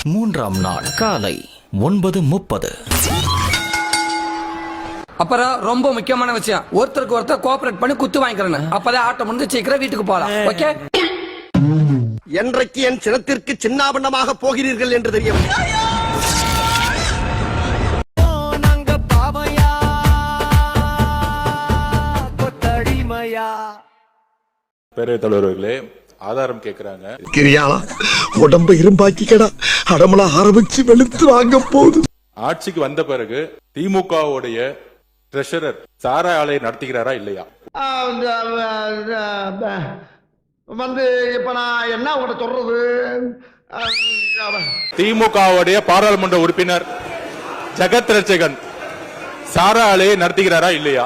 3ஆம் நாள் காலை 9:30. அப்புறம் ரொம்ப முக்கியமான விஷயம், ஒருத்தருக்கு ஒருத்தர் கோஆபரேட் பண்ணி குத்து வாங்கிக்கிறேன். அப்பதான் ஆட்டம் முடிஞ்சு சீக்கிரம் வீட்டுக்கு போலாம். ஓகே? என்றைக்கு என் சினத்திற்கு சின்னாபண்ணமாக போகிறீர்கள் என்று தெரியும். பேரவைத் தலைவர்களே, ஆதாரம் கேட்கிறாங்க. கிரியாளா உடம்ப இரும்பாக்கிக்கடா, அடமலா ஆரம்பிச்சு வெளுத்து வாங்க போகுது. ஆட்சிக்கு வந்த பிறகு திமுகவுடைய ட்ரெஷரர் சாரா ஆலை நடத்துகிறாரா இல்லையா? வந்து இப்ப நான் என்ன உங்கள்ட்ட சொல்றது? திமுகவுடைய பாராளுமன்ற உறுப்பினர் ஜெகத் ரட்சகன் சாரா ஆலையை நடத்துகிறாரா இல்லையா?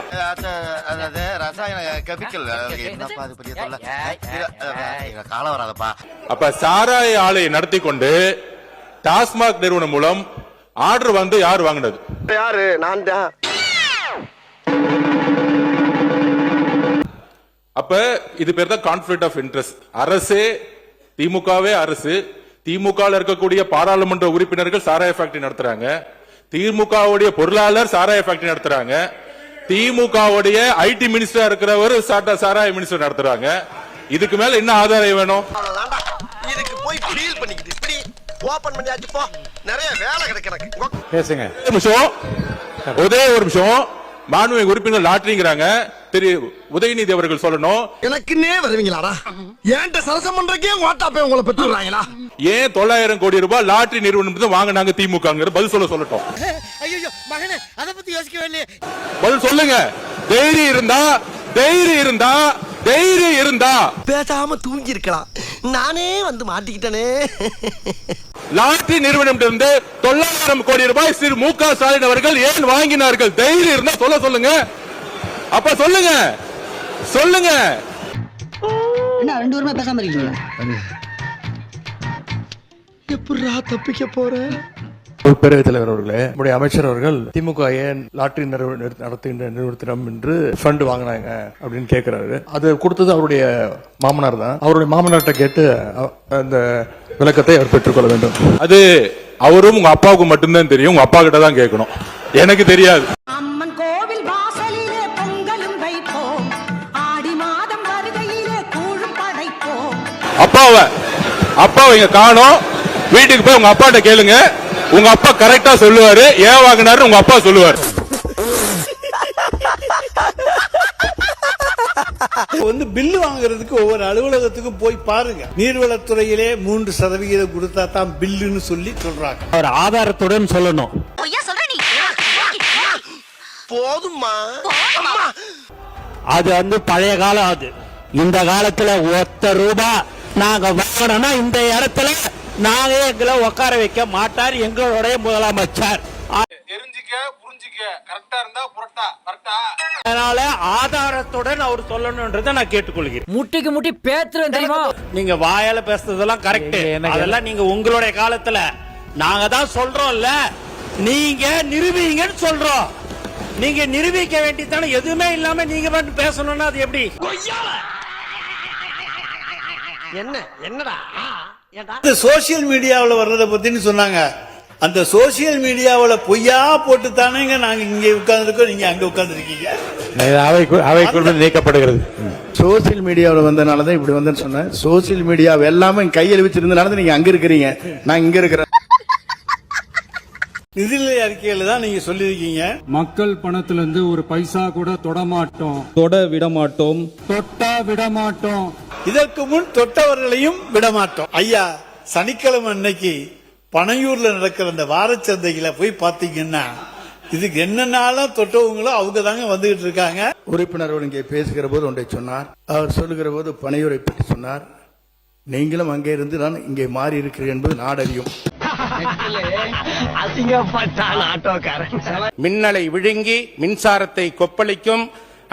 அப்ப சாராய ஆலையை நடத்தி கொண்டு டாஸ்மாக் நிறுவனம் மூலம் ஆர்டர் வந்து யார் வாங்கினது? யாரு? நான் தான். அப்ப இது பேர் தான் கான்ஃபிளிக்ட் ஆஃப் இன்ட்ரெஸ்ட். அரசே, திமுகவே அரசு, திமுக இருக்கக்கூடிய பாராளுமன்ற உறுப்பினர்கள் சாராய ஃபேக்டரி நடத்துறாங்க, திமுகவுடைய பொருளாளர் சாராய ஃபேக்டரி நடத்துறாங்க, திமுகவுடைய ஐடி மினிஸ்டர் இருக்கிறவர் சாராய மினிஸ்டர் நடத்துறாங்க. இதுக்கு மேல என்ன ஆதாரம் வேணும்? இதுக்கு போய் ஃபீல் பண்ணிக்கிட்டு இப்படி ஓபன் பண்ணியாச்சு போ, நிறைய வேலை கிடைக்கு. பேசுங்க. ஒரே ஒரு நிமிஷம். மாண்புமிகு உறுப்பினர் லாட்டரிங்கிறாங்க, திரு உதயநிதி அவர்கள் சொல்லணும். எனக்குன்னே வருவீங்களாடா? ஏன்ட்ட சரசம் பண்றக்கே வாட்டாப்பே உங்களை பெற்றுறாங்களா? ஏன் 900 கோடி ரூபாய் லாட்டரி நிறுவனம் வாங்கினாங்க திமுக? பதில் சொல்லட்டும். பதில் சொல்லுங்க. தைரியம் இருந்தா பேசாம தூங்கி இருக்கலாம். நானே வந்து மாட்டிக்கிட்டனே. லாட்டரி நிறுவனம் 900 கோடி ரூபாய் திரு மு.க. ஸ்டாலின் அவர்கள் ஏன் வாங்கினார்கள்? தைரியம் இருந்தா சொல்லுங்க. அப்ப சொல்லுங்க. என்ன 2 பேருமே பேசாம இருக்கீங்களா? எப்படிடா தப்பிக்க போற? பேரவைத் தலைவர் அவர்களே, நம்முடைய அமைச்சர் அவர்கள் திமுக ஏன் லாட்டரி நடத்துகின்ற நிறுவனத்திடம் என்று ஃபண்ட் வாங்கினாங்க அப்படின்னு கேட்கிறாரு. அது கொடுத்தது அவருடைய மாமனார் தான். அவருடைய மாமனார்ட்ட கேட்டு அந்த விளக்கத்தை அவர் பெற்றுக்கொள்ள வேண்டும். அது அவரும் உங்க அப்பாவுக்கு மட்டும்தான் தெரியும். உங்க அப்பா கிட்ட தான் கேட்கணும், எனக்கு தெரியாது. அம்மன் கோவில் வாசலிலே பொங்கலும் வைப்போம், ஆடி மாதம் வருகையிலே கூழும் படைப்போம். அப்பாவை இங்க காணோம். வீட்டுக்கு போய் உங்க அப்பாட்ட கேளுங்க. உங்க அப்பா கரெக்டா சொல்லுவாரு. ஏன் வாங்கினாரு உங்க அப்பா சொல்லுவாரு. பில்லு வாங்குறதுக்கு ஒவ்வொரு அலுவலகத்துக்கும் போய் பாருங்க. நீர்வளத்துறையிலே 3% கொடுத்தா தான் பில்லுன்னு சொல்லி சொல்றாங்க. அவர் ஆதாரத்துடன் சொல்லணும். போதுமா? அது பழைய காலம். அது இந்த காலத்துல ₹1 நாங்க வாங்கணும்னா இந்த இடத்துல நாங்க எங்களை உட்கார வைக்க மாட்டார் எங்களுடைய முதலமைச்சர். அதனால ஆதாரத்துடன் அவர் சொல்லணும்ன்றதை நான் கேட்டுக்கொள்கிறேன். முட்டி பேத்துறேன் தெரியுமா? நீங்க வாயால பேசுறதெல்லாம் கரெக்ட். அதெல்லாம் நீங்க உங்களுடைய காலத்துல நாங்க தான் சொல்றோம்ல, நீங்க நிரூபிங்கன்னு சொல்றோம். நீங்க நிரூபிக்க வேண்டியதானே. எதுவுமே இல்லாம நீங்க மட்டும் பேசணும்னா அது எப்படி? என்னடா இந்த சோசியல் மீடியாவில் வர்றதை பத்தின்னு சொன்னாங்க. அந்த சோசியல் மீடியாவில் பொய்யா போட்டு தானேங்க நாங்க இங்க உட்கார்ந்துருக்கோம், நீங்க அங்க உட்கார்ந்துருக்கீங்க. அவைக்குள் நீக்கப்படுகிறது. சோசியல் மீடியாவில் வந்தனாலதான் இப்படி வந்தேன்னு சொன்னேன். சோசியல் மீடியாவை எல்லாமே கையில் வச்சிருந்தனால நீங்க அங்க இருக்கிறீங்க, நான் இங்க இருக்கிறேன். நிதிநிலை அறிக்கையில தான் நீங்க சொல்லிருக்கீங்க, மக்கள் பணத்துல இருந்து ஒரு பைசா கூட தொட விடமாட்டோம். இதற்கு முன் தொட்டவர்களையும் விடமாட்டோம். ஐயா, சனிக்கிழமை அன்னைக்கு பனையூர்ல நடக்கிற அந்த வாரச்சந்தையில போய் பாத்தீங்கன்னா இதுக்கு என்னன்னாலும் தொட்டவங்களோ அவங்க தாங்க வந்துகிட்டு இருக்காங்க. உறுப்பினர் இங்கே பேசுகிற போது ஒன்றை சொன்னார். அவர் சொல்லுகிற போது பனையூரை பற்றி சொன்னார். நீங்களும் அங்கே இருந்து நான் இங்கே மாறி இருக்கிறேன் என்பது நாடறியும். மின்னலை விழுங்கி மின்சாரத்தை கொப்பளிக்கும்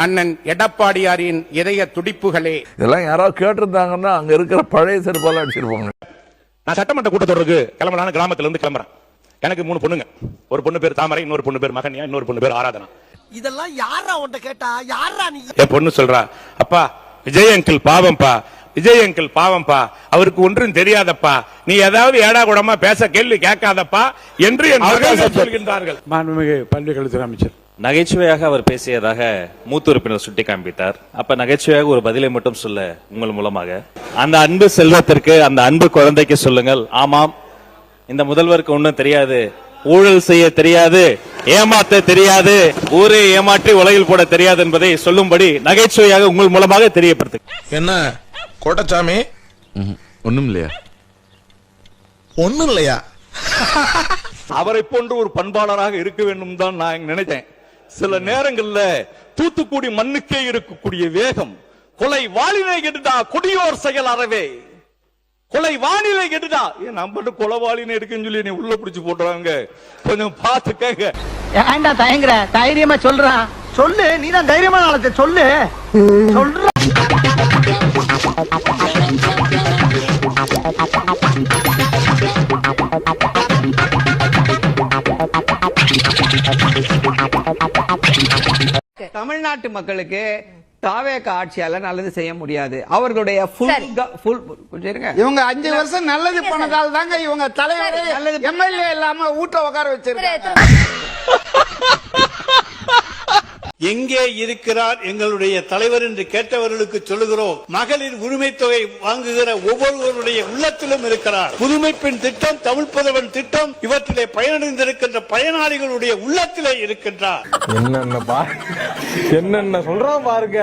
அண்ணன் எடப்பாடியாரின் இதய துடிப்புகளே. இதெல்லாம் யாராவது கேட்டிருந்தாங்கன்னா அங்க இருக்கிற பழைய செருப்பால அடிச்சிருப்பாங்க. நான் சட்டமன்ற கூட்டத்தொடருக்கு கிளம்பலான கிராமத்துல இருந்து கிளம்புறேன். எனக்கு 3 பொண்ணுங்க. ஒரு பொண்ணு பேர் தாமரை, இன்னொரு பொண்ணு பேர் மகன்யா, இன்னொரு பொண்ணு பேர் ஆராதனா. இதெல்லாம் யாரா உன்கிட்ட கேட்டா? யாரா நீ? என் பொண்ணு சொல்றா, அப்பா விஜய் அங்கிள் பாவம்பா, விஜய் அங்கிள் பாவம்பா, அவருக்கு ஒன்றும் தெரியாதப்பா, நீ ஏதாவது ஏடா கூடமா பேச கேள்வி கேட்காதப்பா என்று என் மகள்கள் சொல்கின்றார்கள். மாண்புமிகு பள்ளிக்கல்வித்துறை அமைச்சர். நகைச்சுவையாக அவர் பேசியதாக மூத்த உறுப்பினர் சுட்டி காண்பித்தார். அப்ப நகைச்சுவையாக ஒரு பதிலை மட்டும் சொல்ல உங்கள் மூலமாக, அந்த அன்பு செல்வத்திற்கு, அந்த அன்பு குழந்தைக்கு சொல்லுங்கள், ஆமாம் இந்த முதல்வருக்கு ஒன்றும் தெரியாது, ஊழல் செய்ய தெரியாது, ஏமாத்த தெரியாது, ஊரை ஏமாற்றி உலகில் போட தெரியாது என்பதை சொல்லும்படி நகைச்சுவையாக உங்கள் மூலமாக தெரியப்படுத்து. என்ன கோட்டச்சாமி? ஒண்ணும் இல்லையா? ஒண்ணும் இல்லையா? அவரை போன்று ஒரு பண்பாளராக இருக்க வேண்டும் தான் நான் நினைத்தேன். சில நேரங்கள்ல தூத்துக்குடி மண்ணுக்கே இருக்கக்கூடிய வேகம், கொலை வாலினை கெடுடா கொடியோர் செயல் அறவே, கொலை வானிலை கெடுடா, நம்ம மட்டும் கொலைவாளினை இருக்குன்னு சொல்லி நீ உள்ள பிடிச்சு போட்டுறாங்க, கொஞ்சம் பாத்துக்கங்க. ஏன்டா தயங்குற? தைரியமா சொல்றான், சொல்லு, நீதான் தைரியமான ஆளத்தை சொல்லு, சொல்ற. தமிழ்நாட்டு மக்களுக்கு தாவேக ஆட்சியால நல்லது செய்ய முடியாது. அவர்களுடைய இவங்க 5 வருஷம் நல்லது பண்ணதால் தாங்க இவங்க தலைவர் எம்எல்ஏ இல்லாம ஊட்ட உட்கார வச்சிருக்காங்க. எங்கே இருக்கிறார் எங்களுடைய தலைவர் என்று கேட்டவர்களுக்கு சொல்லுகிறோம், மகளிர் உரிமை தொகை வாங்குகிற ஒவ்வொருவருடைய உள்ளத்திலும் இருக்கிறார். புதுமை பெண் திட்டம், தமிழ் புதல்வன் திட்டம், இவற்றிலே பயனடைந்திருக்கின்ற பயனாளிகளுடைய உள்ளத்திலே இருக்கின்றார். என்னென்ன சொல்றான் பாருங்க.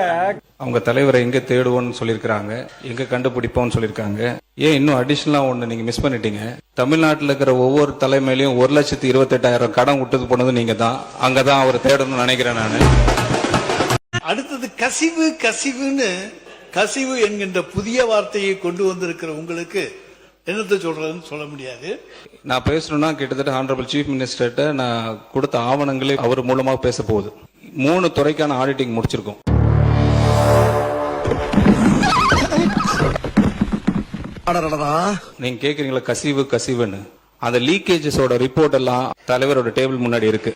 அவங்க தலைவரை எங்க தேடுவோம்னு சொல்லிருக்காங்க, எங்க கண்டுபிடிப்போம்னு சொல்லிருக்காங்க. ஏன் இன்னும் அடிஷனலா ஒண்ணு நீங்க மிஸ் பண்ணிட்டீங்க. தமிழ்நாட்டில் இருக்கிற ஒவ்வொரு தலைமையிலையும் 1,28,000 கடன் விட்டது போனது நீங்க தான். அங்கதான் அவர் தேடணும்னு நினைக்கிறேன் நானு. அடுத்தது கசிவு. கசிவு என்கின்ற புதிய வார்த்தையை கொண்டு வந்திருக்கிற உங்களுக்கு என்னத்தை சொல்றதுன்னு சொல்ல முடியாது. நான் பேசணும்னா கிட்டத்தட்ட ஹானரபிள் சீஃப் மினிஸ்டர்கிட்ட நான் கொடுத்த ஆவணங்களே அவர் மூலமாக பேச போகுது. 3 துறைக்கான ஆடிட்டிங் முடிச்சிருக்கோம். நீங்க கேக்குறீங்களா கசிவுன்னு, அந்த லீக்கேஜஸோட ரிப்போர்ட் எல்லாம் தலைவரோட டேபிள் முன்னாடி இருக்கு.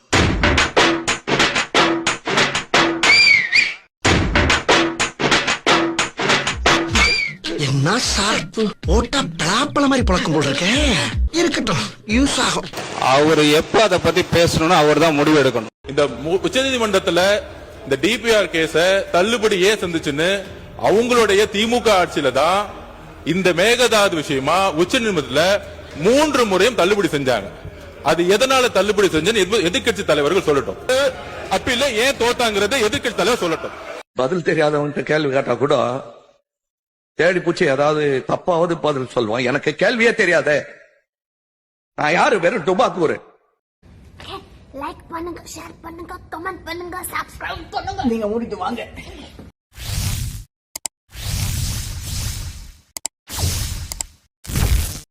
என்ன சார்பு போட்டா பிளாப்பல மாதிரி பழக்கம் போல இருக்கேன். இருக்கட்டும், யூஸ் ஆகும். அவர் எப்ப அதை பத்தி பேசணும்னு அவர் தான் முடிவு எடுக்கணும். இந்த உச்சநீதிமன்றத்துல இந்த டிபிஆர் கேஸ தள்ளுபடி ஏன் சந்திச்சுன்னு அவங்களுடைய திமுக ஆட்சியில தான் இந்த மேகதாது விஷயமா உச்சநீதிமன்றத்துல 3 முறையும் தள்ளுபடி செஞ்சாங்க. அது எதனால தள்ளுபடி செஞ்சு எதிர்கட்சி தலைவர்கள் சொல்லட்டும். அப்பீல்ல ஏன் தோத்தாங்கிறத எதிர்கட்சி தலைவர் சொல்லட்டும். பதில் தெரியாதவன்கிட்ட கேள்வி கேட்டா கூட தேடி பூச்சி ஏதாவது தப்பாவது பதில் சொல்லுவான். எனக்கு கேள்வியே தெரியாத, நான் யாரு? வெறும் டுபாக்கூரு. லைக் பண்ணுங்க, ஷேர் பண்ணுங்க, கமெண்ட் பண்ணுங்க, சப்ஸ்கிரைப் பண்ணுங்க. நீங்க மூடிட்டு வாங்க.